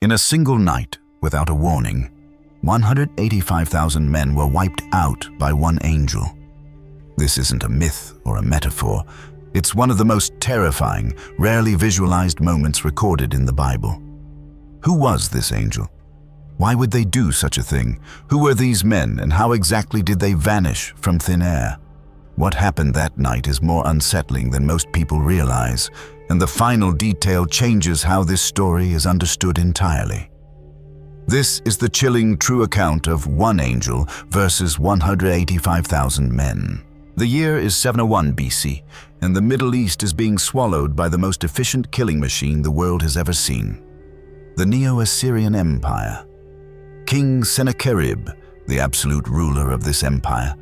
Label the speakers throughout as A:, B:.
A: In a single night, without a warning, 185,000 men were wiped out by one angel. This isn't a myth or a metaphor. It's one of the most terrifying, rarely visualized moments recorded in the Bible. Who was this angel? Why would they do such a thing? Who were these men, and how exactly did they vanish from thin air? What happened that night is more unsettling than most people realize, and the final detail changes how this story is understood entirely. This is the chilling true account of one angel versus 185,000 men. The year is 701 BC, and the Middle East is being swallowed by the most efficient killing machine the world has ever seen: the Neo-Assyrian Empire. King Sennacherib, the absolute ruler of this empire,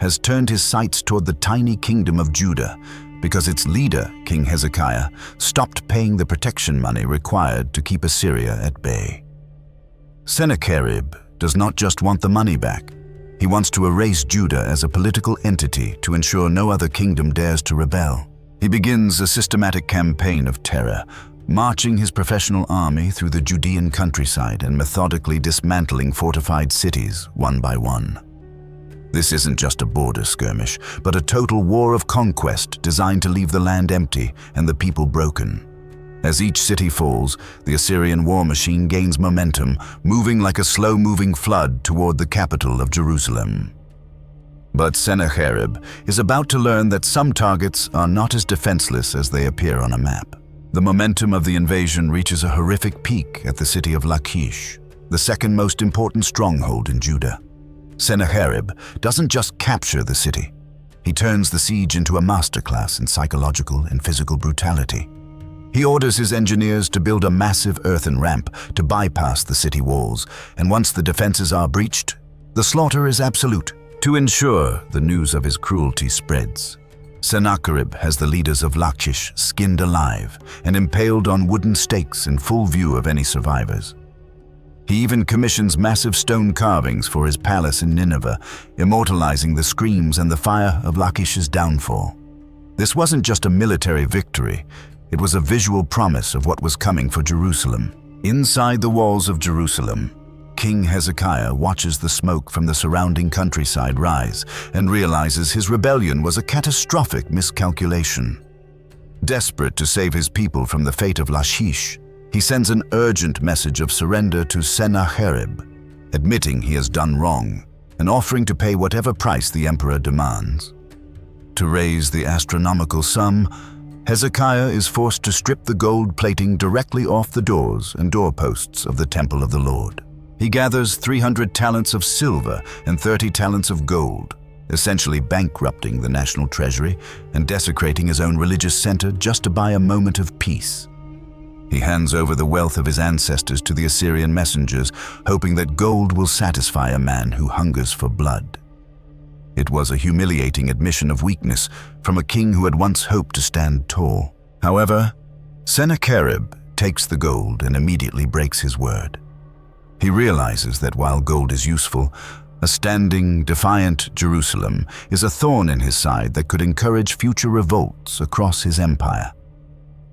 A: has turned his sights toward the tiny kingdom of Judah because its leader, King Hezekiah, stopped paying the protection money required to keep Assyria at bay. Sennacherib does not just want the money back. He wants to erase Judah as a political entity to ensure no other kingdom dares to rebel. He begins a systematic campaign of terror, marching his professional army through the Judean countryside and methodically dismantling fortified cities one by one. This isn't just a border skirmish, but a total war of conquest designed to leave the land empty and the people broken. As each city falls, the Assyrian war machine gains momentum, moving like a slow-moving flood toward the capital of Jerusalem. But Sennacherib is about to learn that some targets are not as defenseless as they appear on a map. The momentum of the invasion reaches a horrific peak at the city of Lachish, the second most important stronghold in Judah. Sennacherib doesn't just capture the city. He turns the siege into a masterclass in psychological and physical brutality. He orders his engineers to build a massive earthen ramp to bypass the city walls, and once the defenses are breached, the slaughter is absolute. To ensure the news of his cruelty spreads, Sennacherib has the leaders of Lachish skinned alive and impaled on wooden stakes in full view of any survivors. He even commissions massive stone carvings for his palace in Nineveh, immortalizing the screams and the fire of Lachish's downfall. This wasn't just a military victory, it was a visual promise of what was coming for Jerusalem. Inside the walls of Jerusalem, King Hezekiah watches the smoke from the surrounding countryside rise and realizes his rebellion was a catastrophic miscalculation. Desperate to save his people from the fate of Lachish, he sends an urgent message of surrender to Sennacherib, admitting he has done wrong and offering to pay whatever price the emperor demands. To raise the astronomical sum, Hezekiah is forced to strip the gold plating directly off the doors and doorposts of the temple of the Lord. He gathers 300 talents of silver and 30 talents of gold, essentially bankrupting the national treasury and desecrating his own religious center just to buy a moment of peace. He hands over the wealth of his ancestors to the Assyrian messengers, hoping that gold will satisfy a man who hungers for blood. It was a humiliating admission of weakness from a king who had once hoped to stand tall. However, Sennacherib takes the gold and immediately breaks his word. He realizes that while gold is useful, a standing, defiant Jerusalem is a thorn in his side that could encourage future revolts across his empire.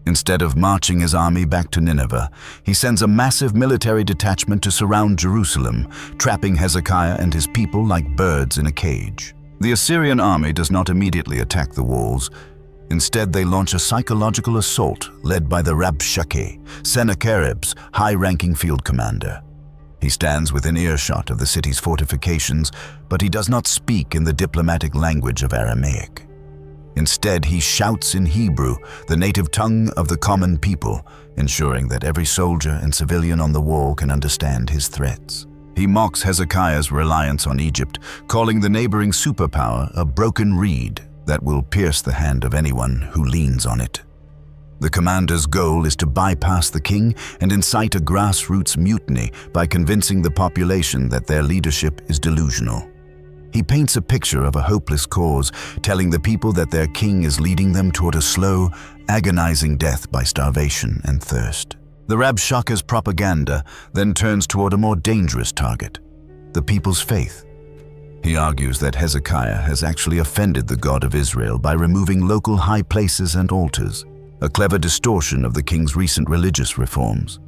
A: Instead of marching his army back to Nineveh, he sends a massive military detachment to surround Jerusalem, trapping Hezekiah and his people like birds in a cage. The Assyrian army does not immediately attack the walls. Instead, they launch a psychological assault led by the Rabshakeh, Sennacherib's high-ranking field commander. He stands within earshot of the city's fortifications, but he does not speak in the diplomatic language of Aramaic. Instead, he shouts in Hebrew, the native tongue of the common people, ensuring that every soldier and civilian on the wall can understand his threats. He mocks Hezekiah's reliance on Egypt, calling the neighboring superpower a broken reed that will pierce the hand of anyone who leans on it. The commander's goal is to bypass the king and incite a grassroots mutiny by convincing the population that their leadership is delusional. He paints a picture of a hopeless cause, telling the people that their king is leading them toward a slow, agonizing death by starvation and thirst. The Rabshakeh's propaganda then turns toward a more dangerous target, the people's faith. He argues that Hezekiah has actually offended the God of Israel by removing local high places and altars, a clever distortion of the king's recent religious reforms.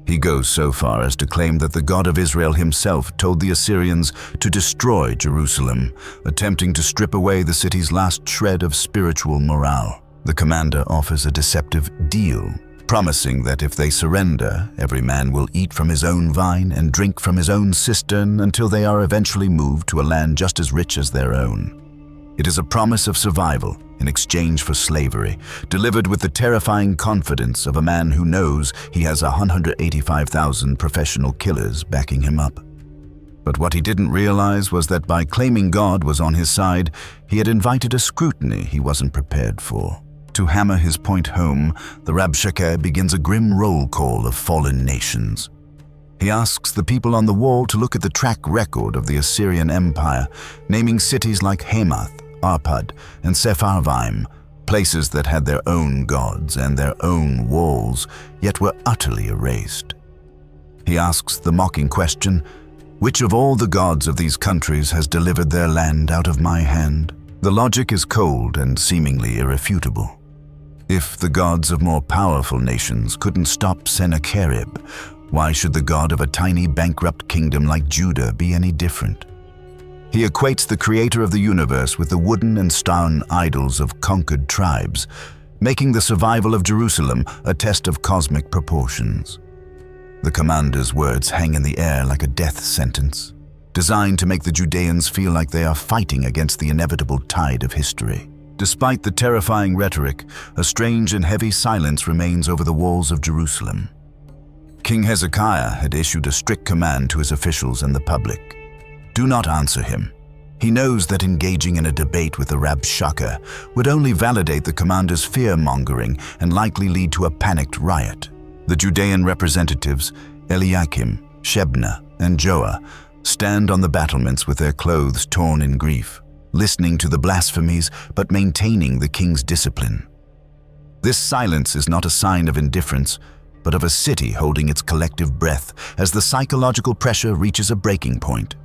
A: He goes so far as to claim that the God of Israel himself told the Assyrians to destroy Jerusalem, attempting to strip away the city's last shred of spiritual morale. The commander offers a deceptive deal, promising that if they surrender, every man will eat from his own vine and drink from his own cistern until they are eventually moved to a land just as rich as their own. It is a promise of survival in exchange for slavery, delivered with the terrifying confidence of a man who knows he has 185,000 professional killers backing him up. But what he didn't realize was that by claiming God was on his side, he had invited a scrutiny he wasn't prepared for. To hammer his point home, the Rabshakeh begins a grim roll call of fallen nations. He asks the people on the wall to look at the track record of the Assyrian Empire, naming cities like Hamath, Arpad, and Sepharvaim, places that had their own gods and their own walls, yet were utterly erased. He asks the mocking question, which of all the gods of these countries has delivered their land out of my hand? The logic is cold and seemingly irrefutable. If the gods of more powerful nations couldn't stop Sennacherib, why should the god of a tiny bankrupt kingdom like Judah be any different? He equates the creator of the universe with the wooden and stone idols of conquered tribes, making the survival of Jerusalem a test of cosmic proportions. The commander's words hang in the air like a death sentence, designed to make the Judeans feel like they are fighting against the inevitable tide of history. Despite the terrifying rhetoric, a strange and heavy silence remains over the walls of Jerusalem. King Hezekiah had issued a strict command to his officials and the public. Do not answer him. He knows that engaging in a debate with the Rabshakeh would only validate the commander's fear-mongering and likely lead to a panicked riot. The Judean representatives, Eliakim, Shebna, and Joah, stand on the battlements with their clothes torn in grief, listening to the blasphemies but maintaining the king's discipline. This silence is not a sign of indifference, but of a city holding its collective breath as the psychological pressure reaches a breaking point.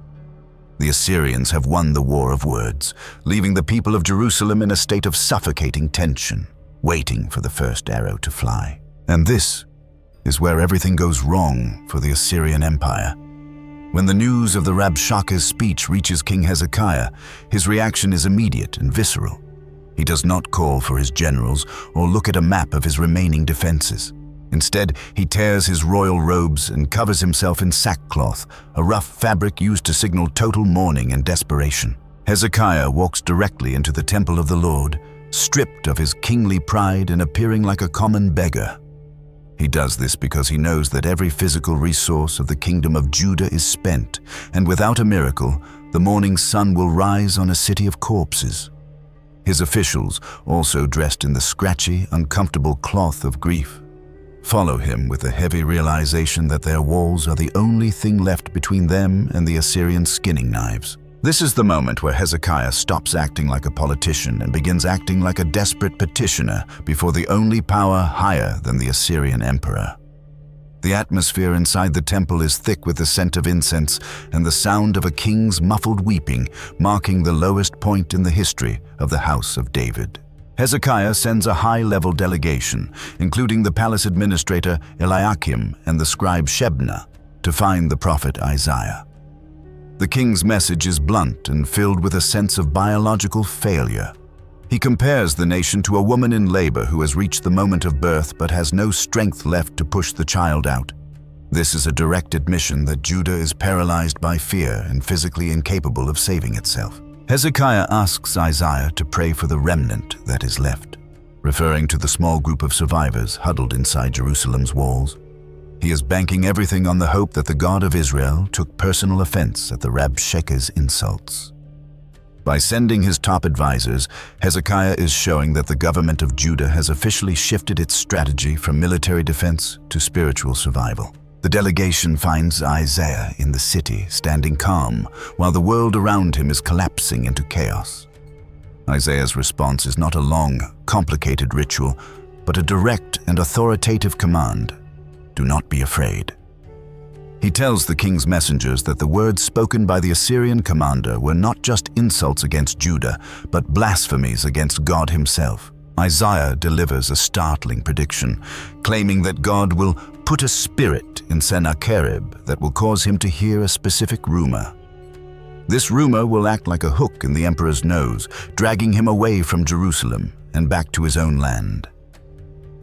A: The Assyrians have won the war of words, leaving the people of Jerusalem in a state of suffocating tension, waiting for the first arrow to fly. And this is where everything goes wrong for the Assyrian Empire. When the news of the Rabshakeh's speech reaches King Hezekiah, his reaction is immediate and visceral. He does not call for his generals or look at a map of his remaining defenses. Instead, he tears his royal robes and covers himself in sackcloth, a rough fabric used to signal total mourning and desperation. Hezekiah walks directly into the temple of the Lord, stripped of his kingly pride and appearing like a common beggar. He does this because he knows that every physical resource of the kingdom of Judah is spent, and without a miracle, the morning sun will rise on a city of corpses. His officials, also dressed in the scratchy, uncomfortable cloth of grief, follow him with the heavy realization that their walls are the only thing left between them and the Assyrian skinning knives. This is the moment where Hezekiah stops acting like a politician and begins acting like a desperate petitioner before the only power higher than the Assyrian emperor. The atmosphere inside the temple is thick with the scent of incense and the sound of a king's muffled weeping, marking the lowest point in the history of the house of David. Hezekiah sends a high-level delegation, including the palace administrator Eliakim and the scribe Shebna, to find the prophet Isaiah. The king's message is blunt and filled with a sense of biological failure. He compares the nation to a woman in labor who has reached the moment of birth but has no strength left to push the child out. This is a direct admission that Judah is paralyzed by fear and physically incapable of saving itself. Hezekiah asks Isaiah to pray for the remnant that is left, referring to the small group of survivors huddled inside Jerusalem's walls. He is banking everything on the hope that the God of Israel took personal offense at the Rabshakeh's insults. By sending his top advisors, Hezekiah is showing that the government of Judah has officially shifted its strategy from military defense to spiritual survival. The delegation finds Isaiah in the city, standing calm, while the world around him is collapsing into chaos. Isaiah's response is not a long, complicated ritual, but a direct and authoritative command. Do not be afraid. He tells the king's messengers that the words spoken by the Assyrian commander were not just insults against Judah, but blasphemies against God himself. Isaiah delivers a startling prediction, claiming that God will put a spirit in Sennacherib that will cause him to hear a specific rumor. This rumor will act like a hook in the emperor's nose, dragging him away from Jerusalem and back to his own land.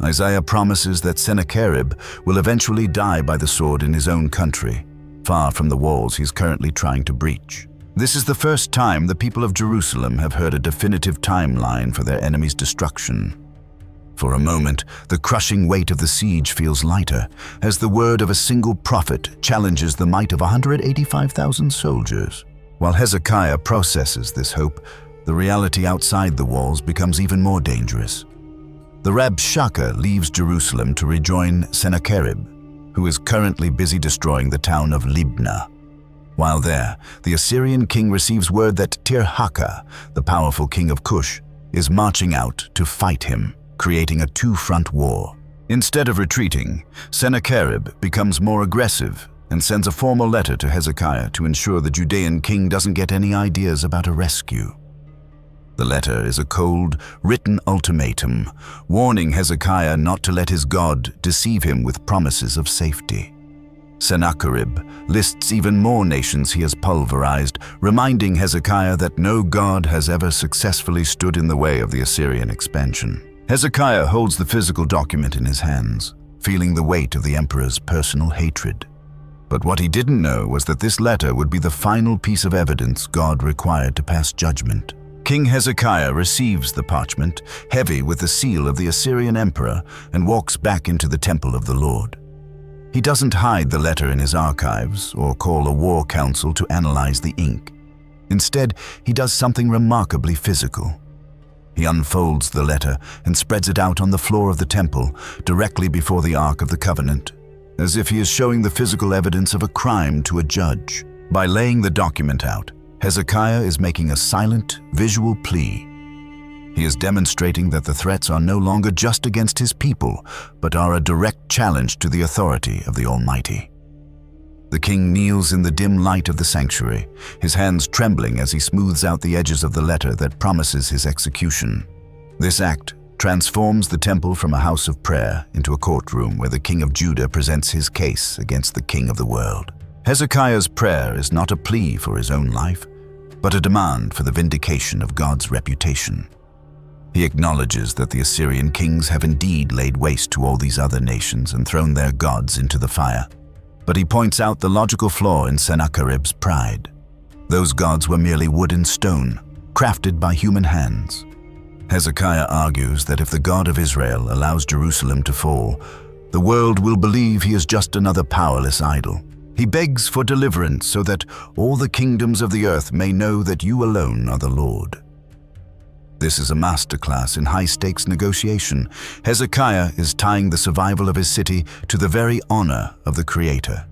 A: Isaiah promises that Sennacherib will eventually die by the sword in his own country, far from the walls he's currently trying to breach. This is the first time the people of Jerusalem have heard a definitive timeline for their enemy's destruction. For a moment, the crushing weight of the siege feels lighter, as the word of a single prophet challenges the might of 185,000 soldiers. While Hezekiah processes this hope, the reality outside the walls becomes even more dangerous. The Rabshakeh leaves Jerusalem to rejoin Sennacherib, who is currently busy destroying the town of Libnah. While there, the Assyrian king receives word that Tirhakah, the powerful king of Cush, is marching out to fight him, creating a two-front war. Instead of retreating, Sennacherib becomes more aggressive and sends a formal letter to Hezekiah to ensure the Judean king doesn't get any ideas about a rescue. The letter is a cold, written ultimatum, warning Hezekiah not to let his God deceive him with promises of safety. Sennacherib lists even more nations he has pulverized, reminding Hezekiah that no god has ever successfully stood in the way of the Assyrian expansion. Hezekiah holds the physical document in his hands, feeling the weight of the emperor's personal hatred. But what he didn't know was that this letter would be the final piece of evidence God required to pass judgment. King Hezekiah receives the parchment, heavy with the seal of the Assyrian emperor, and walks back into the temple of the Lord. He doesn't hide the letter in his archives or call a war council to analyze the ink. Instead, he does something remarkably physical. He unfolds the letter and spreads it out on the floor of the temple, directly before the Ark of the Covenant, as if he is showing the physical evidence of a crime to a judge. By laying the document out, Hezekiah is making a silent, visual plea. He is demonstrating that the threats are no longer just against his people, but are a direct challenge to the authority of the Almighty. The king kneels in the dim light of the sanctuary, his hands trembling as he smooths out the edges of the letter that promises his execution. This act transforms the temple from a house of prayer into a courtroom where the king of Judah presents his case against the king of the world. Hezekiah's prayer is not a plea for his own life, but a demand for the vindication of God's reputation. He acknowledges that the Assyrian kings have indeed laid waste to all these other nations and thrown their gods into the fire. But he points out the logical flaw in Sennacherib's pride. Those gods were merely wood and stone, crafted by human hands. Hezekiah argues that if the God of Israel allows Jerusalem to fall, the world will believe he is just another powerless idol. He begs for deliverance so that all the kingdoms of the earth may know that you alone are the Lord. This is a masterclass in high-stakes negotiation. Hezekiah is tying the survival of his city to the very honor of the Creator.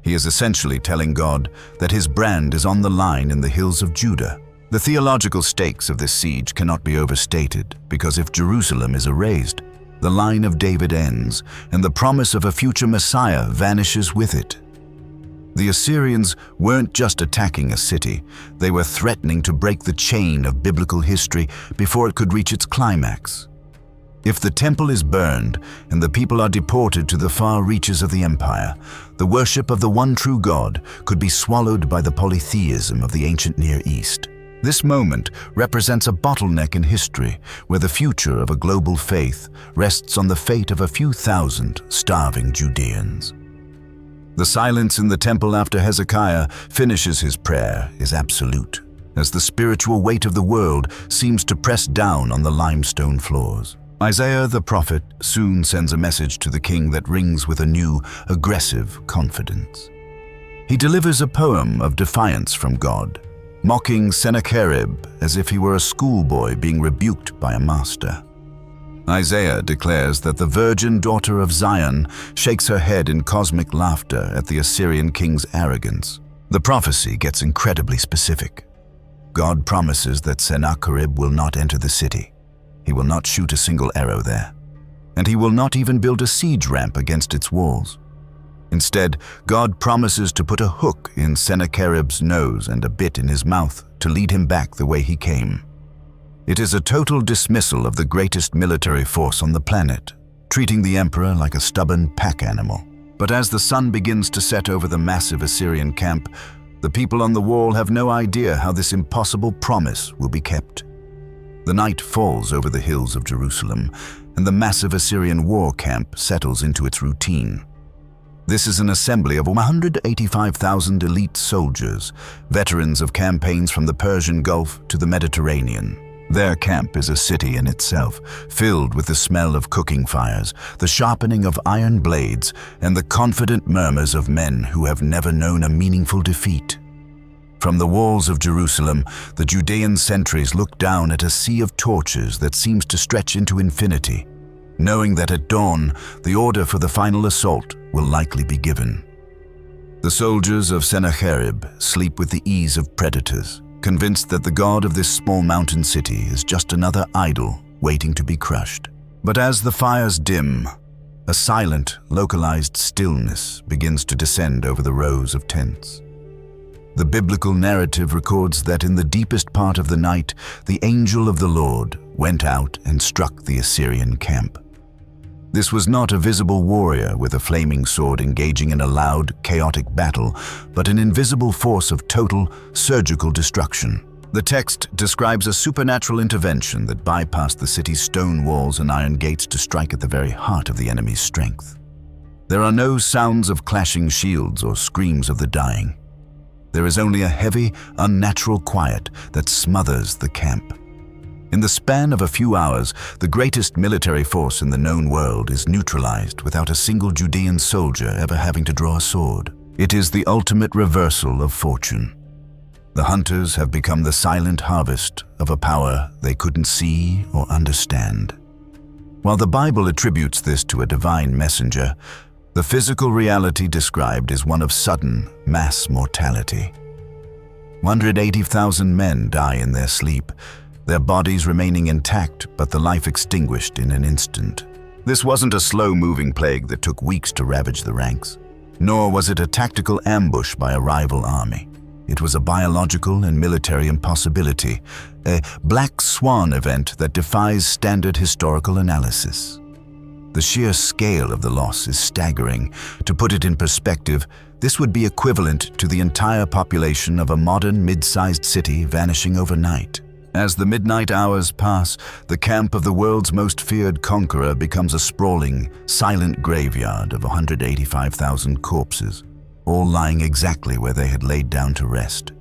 A: He is essentially telling God that his brand is on the line in the hills of Judah. The theological stakes of this siege cannot be overstated, because if Jerusalem is erased, the line of David ends, and the promise of a future Messiah vanishes with it. The Assyrians weren't just attacking a city, they were threatening to break the chain of biblical history before it could reach its climax. If the temple is burned and the people are deported to the far reaches of the empire, the worship of the one true God could be swallowed by the polytheism of the ancient Near East. This moment represents a bottleneck in history where the future of a global faith rests on the fate of a few thousand starving Judeans. The silence in the temple after Hezekiah finishes his prayer is absolute, as the spiritual weight of the world seems to press down on the limestone floors. Isaiah the prophet soon sends a message to the king that rings with a new, aggressive confidence. He delivers a poem of defiance from God, mocking Sennacherib as if he were a schoolboy being rebuked by a master. Isaiah declares that the virgin daughter of Zion shakes her head in cosmic laughter at the Assyrian king's arrogance. The prophecy gets incredibly specific. God promises that Sennacherib will not enter the city. He will not shoot a single arrow there, and he will not even build a siege ramp against its walls. Instead, God promises to put a hook in Sennacherib's nose and a bit in his mouth to lead him back the way he came. It is a total dismissal of the greatest military force on the planet, treating the emperor like a stubborn pack animal. But as the sun begins to set over the massive Assyrian camp, the people on the wall have no idea how this impossible promise will be kept. The night falls over the hills of Jerusalem, and the massive Assyrian war camp settles into its routine. This is an assembly of 185,000 elite soldiers, veterans of campaigns from the Persian Gulf to the Mediterranean. Their camp is a city in itself, filled with the smell of cooking fires, the sharpening of iron blades, and the confident murmurs of men who have never known a meaningful defeat. From the walls of Jerusalem, the Judean sentries look down at a sea of torches that seems to stretch into infinity, knowing that at dawn, the order for the final assault will likely be given. The soldiers of Sennacherib sleep with the ease of predators, convinced that the god of this small mountain city is just another idol waiting to be crushed. But as the fires dim, a silent, localized stillness begins to descend over the rows of tents. The biblical narrative records that in the deepest part of the night, the angel of the Lord went out and struck the Assyrian camp. This was not a visible warrior with a flaming sword engaging in a loud, chaotic battle, but an invisible force of total, surgical destruction. The text describes a supernatural intervention that bypassed the city's stone walls and iron gates to strike at the very heart of the enemy's strength. There are no sounds of clashing shields or screams of the dying. There is only a heavy, unnatural quiet that smothers the camp. In the span of a few hours, the greatest military force in the known world is neutralized without a single Judean soldier ever having to draw a sword. It is the ultimate reversal of fortune. The hunters have become the silent harvest of a power they couldn't see or understand. While the Bible attributes this to a divine messenger, the physical reality described is one of sudden, mass mortality. 180,000 men die in their sleep, their bodies remaining intact but the life extinguished in an instant. This wasn't a slow-moving plague that took weeks to ravage the ranks, nor was it a tactical ambush by a rival army. It was a biological and military impossibility, a black swan event that defies standard historical analysis. The sheer scale of the loss is staggering. To put it in perspective, this would be equivalent to the entire population of a modern mid-sized city vanishing overnight. As the midnight hours pass, the camp of the world's most feared conqueror becomes a sprawling, silent graveyard of 185,000 corpses, all lying exactly where they had laid down to rest.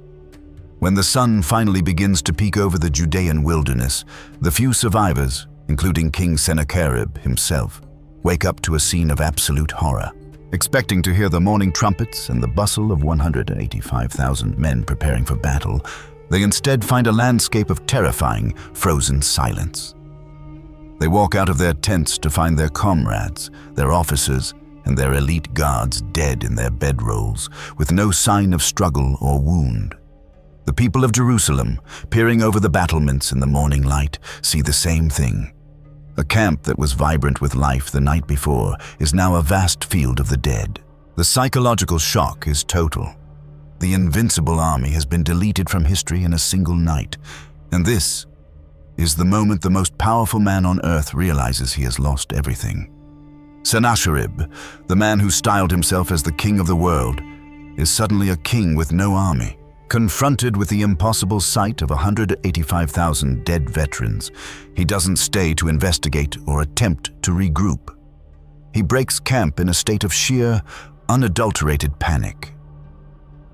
A: When the sun finally begins to peek over the Judean wilderness, the few survivors, including King Sennacherib himself, wake up to a scene of absolute horror. Expecting to hear the morning trumpets and the bustle of 185,000 men preparing for battle, they instead find a landscape of terrifying, frozen silence. They walk out of their tents to find their comrades, their officers, and their elite guards dead in their bedrolls, with no sign of struggle or wound. The people of Jerusalem, peering over the battlements in the morning light, see the same thing. A camp that was vibrant with life the night before is now a vast field of the dead. The psychological shock is total. The invincible army has been deleted from history in a single night, and this is the moment the most powerful man on earth realizes he has lost everything. Sennacherib, the man who styled himself as the king of the world, is suddenly a king with no army. Confronted with the impossible sight of 185,000 dead veterans, he doesn't stay to investigate or attempt to regroup. He breaks camp in a state of sheer, unadulterated panic.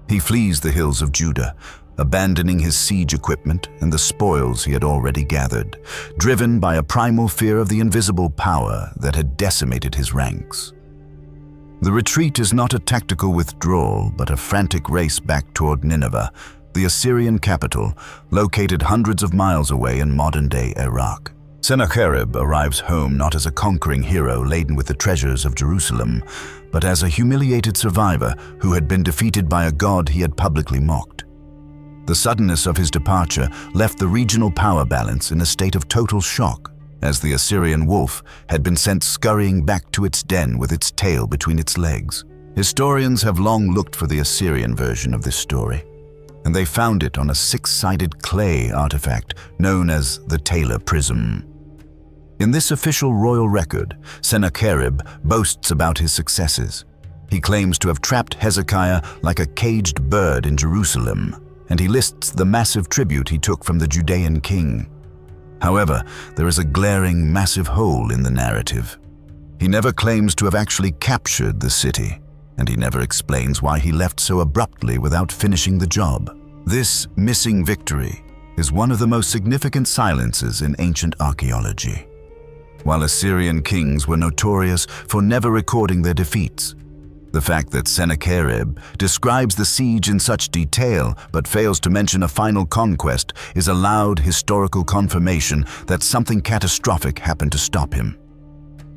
A: He flees the hills of Judah, abandoning his siege equipment and the spoils he had already gathered, driven by a primal fear of the invisible power that had decimated his ranks. The retreat is not a tactical withdrawal, but a frantic race back toward Nineveh, the Assyrian capital, located hundreds of miles away in modern-day Iraq. Sennacherib arrives home not as a conquering hero laden with the treasures of Jerusalem, but as a humiliated survivor who had been defeated by a god he had publicly mocked. The suddenness of his departure left the regional power balance in a state of total shock, as the Assyrian wolf had been sent scurrying back to its den with its tail between its legs. Historians have long looked for the Assyrian version of this story. and they found it on a six-sided clay artifact known as the Taylor Prism. In this official royal record, Sennacherib boasts about his successes. He claims to have trapped Hezekiah like a caged bird in Jerusalem, and he lists the massive tribute he took from the Judean king. However, there is a glaring, massive hole in the narrative. He never claims to have actually captured the city, and he never explains why he left so abruptly without finishing the job. This missing victory is one of the most significant silences in ancient archaeology. While Assyrian kings were notorious for never recording their defeats, the fact that Sennacherib describes the siege in such detail but fails to mention a final conquest is a loud historical confirmation that something catastrophic happened to stop him.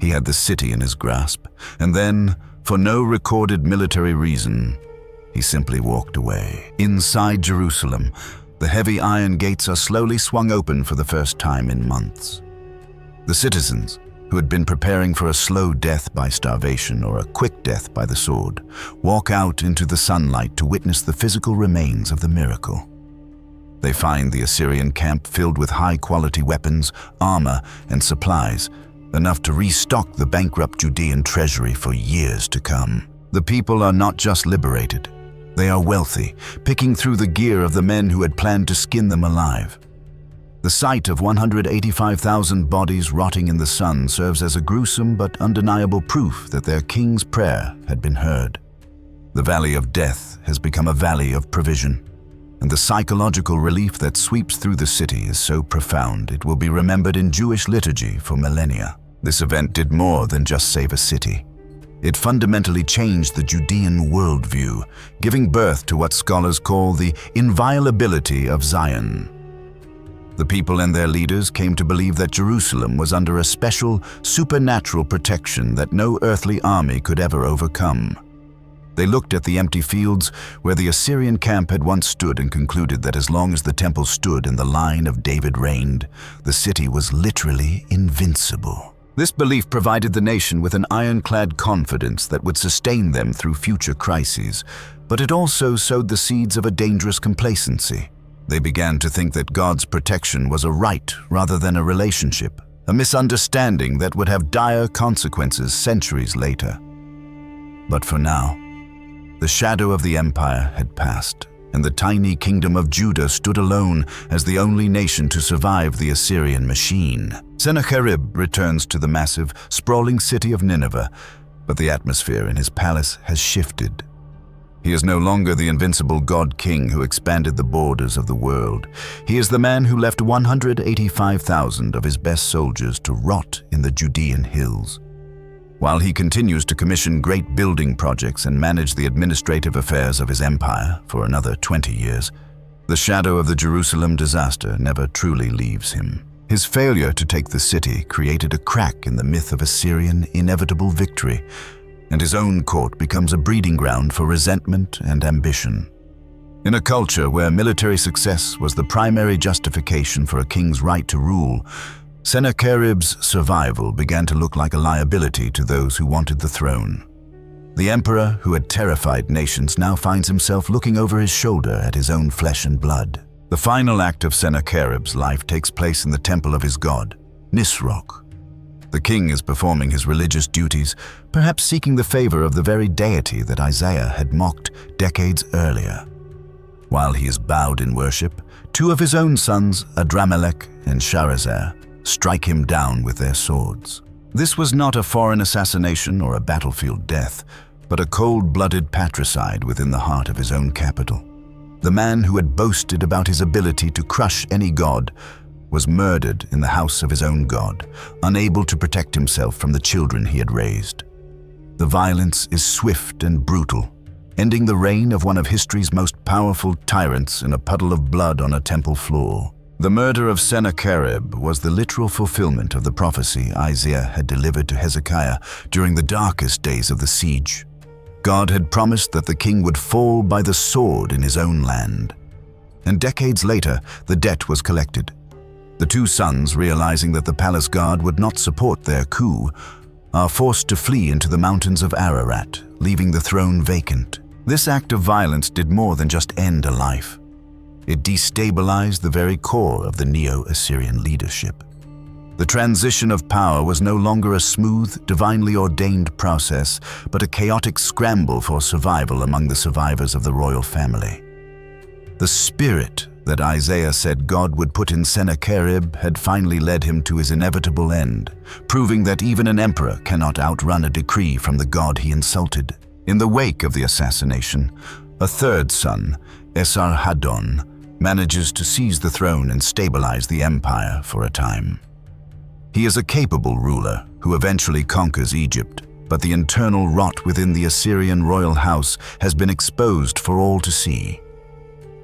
A: He had the city in his grasp, and then, for no recorded military reason, he simply walked away. Inside Jerusalem, the heavy iron gates are slowly swung open for the first time in months. The citizens, who had been preparing for a slow death by starvation or a quick death by the sword, walk out into the sunlight to witness the physical remains of the miracle. They find the Assyrian camp filled with high-quality weapons, armor, and supplies, enough to restock the bankrupt Judean treasury for years to come. The people are not just liberated. They are wealthy, picking through the gear of the men who had planned to skin them alive. The sight of 185,000 bodies rotting in the sun serves as a gruesome but undeniable proof that their king's prayer had been heard. The valley of death has become a valley of provision, and the psychological relief that sweeps through the city is so profound it will be remembered in Jewish liturgy for millennia. This event did more than just save a city. It fundamentally changed the Judean worldview, giving birth to what scholars call the inviolability of Zion. The people and their leaders came to believe that Jerusalem was under a special, supernatural protection that no earthly army could ever overcome. They looked at the empty fields where the Assyrian camp had once stood and concluded that as long as the temple stood and the line of David reigned, the city was literally invincible. This belief provided the nation with an ironclad confidence that would sustain them through future crises, but it also sowed the seeds of a dangerous complacency. They began to think that God's protection was a right rather than a relationship, a misunderstanding that would have dire consequences centuries later. But for now, the shadow of the empire had passed, and the tiny kingdom of Judah stood alone as the only nation to survive the Assyrian machine. Sennacherib returns to the massive, sprawling city of Nineveh, but the atmosphere in his palace has shifted. He is no longer the invincible god-king who expanded the borders of the world. He is the man who left 185,000 of his best soldiers to rot in the Judean hills. While he continues to commission great building projects and manage the administrative affairs of his empire for another 20 years, the shadow of the Jerusalem disaster never truly leaves him. His failure to take the city created a crack in the myth of Assyrian inevitable victory, and his own court becomes a breeding ground for resentment and ambition. In a culture where military success was the primary justification for a king's right to rule, Sennacherib's survival began to look like a liability to those who wanted the throne. The emperor, who had terrified nations, now finds himself looking over his shoulder at his own flesh and blood. The final act of Sennacherib's life takes place in the temple of his god, Nisroch. The king is performing his religious duties, perhaps seeking the favor of the very deity that Isaiah had mocked decades earlier. While he is bowed in worship, two of his own sons, Adramelech and Sharezer, strike him down with their swords. This was not a foreign assassination or a battlefield death, but a cold-blooded patricide within the heart of his own capital. The man who had boasted about his ability to crush any god was murdered in the house of his own god, unable to protect himself from the children he had raised. The violence is swift and brutal, ending the reign of one of history's most powerful tyrants in a puddle of blood on a temple floor. The murder of Sennacherib was the literal fulfillment of the prophecy Isaiah had delivered to Hezekiah during the darkest days of the siege. God had promised that the king would fall by the sword in his own land. And decades later, the debt was collected. The two sons, realizing that the palace guard would not support their coup, are forced to flee into the mountains of Ararat, leaving the throne vacant. This act of violence did more than just end a life. It destabilized the very core of the Neo-Assyrian leadership. The transition of power was no longer a smooth, divinely ordained process, but a chaotic scramble for survival among the survivors of the royal family. The spirit that Isaiah said God would put in Sennacherib had finally led him to his inevitable end, proving that even an emperor cannot outrun a decree from the God he insulted. In the wake of the assassination, a third son, Esarhaddon, manages to seize the throne and stabilize the empire for a time. He is a capable ruler who eventually conquers Egypt, but the internal rot within the Assyrian royal house has been exposed for all to see.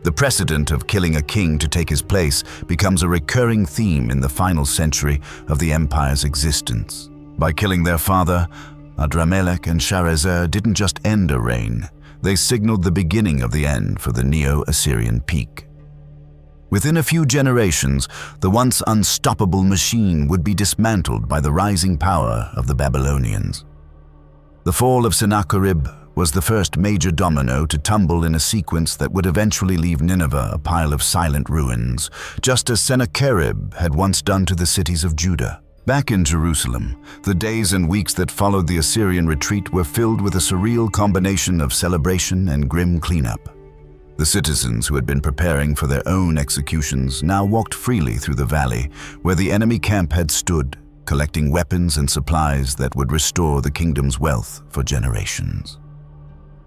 A: The precedent of killing a king to take his place becomes a recurring theme in the final century of the empire's existence. By killing their father, Adramelech and Sharezer didn't just end a reign, they signaled the beginning of the end for the Neo-Assyrian peak. Within a few generations, the once unstoppable machine would be dismantled by the rising power of the Babylonians. The fall of Sennacherib was the first major domino to tumble in a sequence that would eventually leave Nineveh a pile of silent ruins, just as Sennacherib had once done to the cities of Judah. Back in Jerusalem, the days and weeks that followed the Assyrian retreat were filled with a surreal combination of celebration and grim cleanup. The citizens who had been preparing for their own executions now walked freely through the valley where the enemy camp had stood, collecting weapons and supplies that would restore the kingdom's wealth for generations.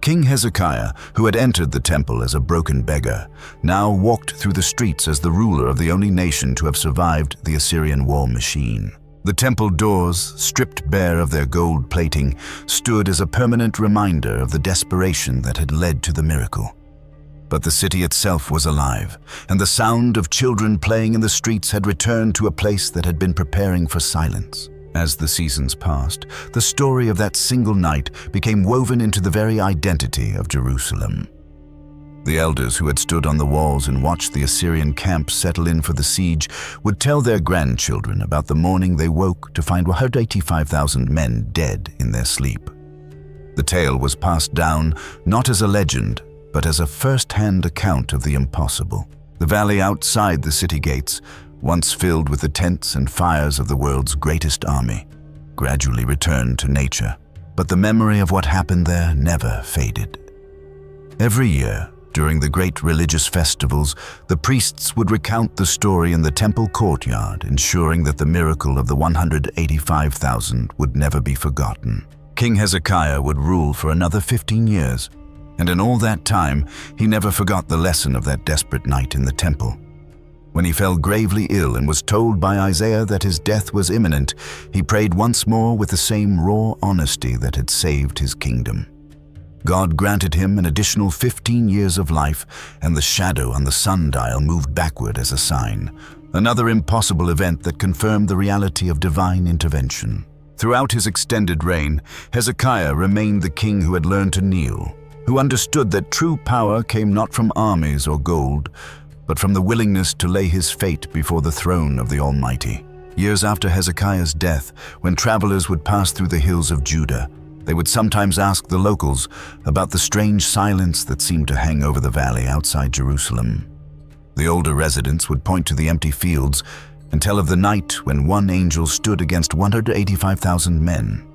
A: King Hezekiah, who had entered the temple as a broken beggar, now walked through the streets as the ruler of the only nation to have survived the Assyrian war machine. The temple doors, stripped bare of their gold plating, stood as a permanent reminder of the desperation that had led to the miracle. But the city itself was alive, and the sound of children playing in the streets had returned to a place that had been preparing for silence. As the seasons passed, the story of that single night became woven into the very identity of Jerusalem. The elders who had stood on the walls and watched the Assyrian camp settle in for the siege would tell their grandchildren about the morning they woke to find 185,000 men dead in their sleep. The tale was passed down not as a legend, but as a first-hand account of the impossible. The valley outside the city gates, once filled with the tents and fires of the world's greatest army, gradually returned to nature. But the memory of what happened there never faded. Every year, during the great religious festivals, the priests would recount the story in the temple courtyard, ensuring that the miracle of the 185,000 would never be forgotten. King Hezekiah would rule for another 15 years, and in all that time, he never forgot the lesson of that desperate night in the temple. When he fell gravely ill and was told by Isaiah that his death was imminent, he prayed once more with the same raw honesty that had saved his kingdom. God granted him an additional 15 years of life, and the shadow on the sundial moved backward as a sign, another impossible event that confirmed the reality of divine intervention. Throughout his extended reign, Hezekiah remained the king who had learned to kneel, who understood that true power came not from armies or gold, but from the willingness to lay his fate before the throne of the Almighty. Years after Hezekiah's death, when travelers would pass through the hills of Judah, they would sometimes ask the locals about the strange silence that seemed to hang over the valley outside Jerusalem. The older residents would point to the empty fields and tell of the night when one angel stood against 185,000 men.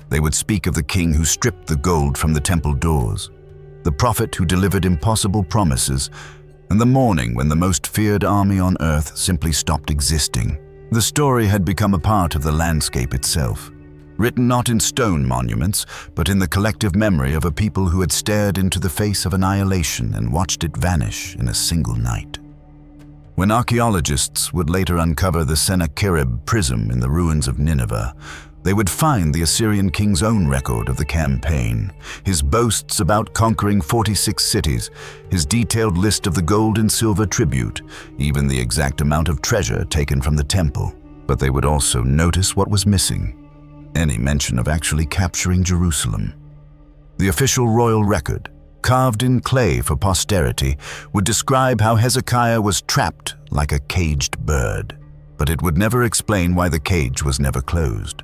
A: They would speak of the king who stripped the gold from the temple doors, the prophet who delivered impossible promises, and the morning when the most feared army on earth simply stopped existing. The story had become a part of the landscape itself, written not in stone monuments, but in the collective memory of a people who had stared into the face of annihilation and watched it vanish in a single night. When archaeologists would later uncover the Sennacherib prism in the ruins of Nineveh, they would find the Assyrian king's own record of the campaign, his boasts about conquering 46 cities, his detailed list of the gold and silver tribute, even the exact amount of treasure taken from the temple. But they would also notice what was missing: any mention of actually capturing Jerusalem. The official royal record, carved in clay for posterity, would describe how Hezekiah was trapped like a caged bird, but it would never explain why the cage was never closed.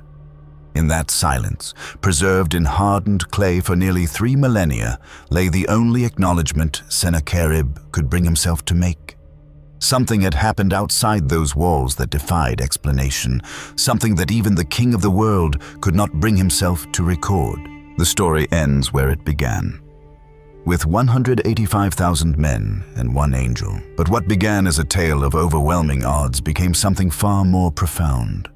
A: In that silence, preserved in hardened clay for nearly 3 millennia, lay the only acknowledgement Sennacherib could bring himself to make. Something had happened outside those walls that defied explanation, something that even the king of the world could not bring himself to record. The story ends where it began, with 185,000 men and one angel. But what began as a tale of overwhelming odds became something far more profound.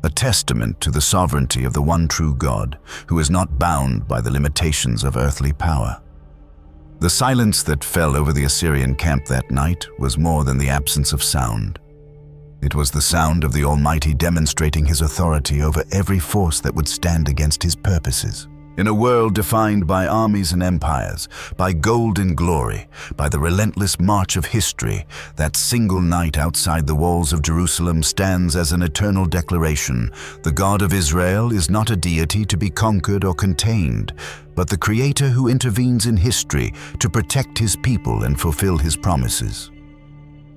A: A testament to the sovereignty of the one true God, who is not bound by the limitations of earthly power. The silence that fell over the Assyrian camp that night was more than the absence of sound. It was the sound of the Almighty demonstrating his authority over every force that would stand against his purposes. In a world defined by armies and empires, by gold and glory, by the relentless march of history, that single night outside the walls of Jerusalem stands as an eternal declaration. The God of Israel is not a deity to be conquered or contained, but the Creator who intervenes in history to protect his people and fulfill his promises.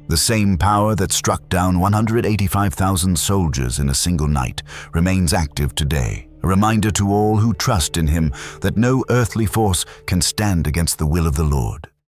A: The same power that struck down 185,000 soldiers in a single night remains active today, a reminder to all who trust in him that no earthly force can stand against the will of the Lord.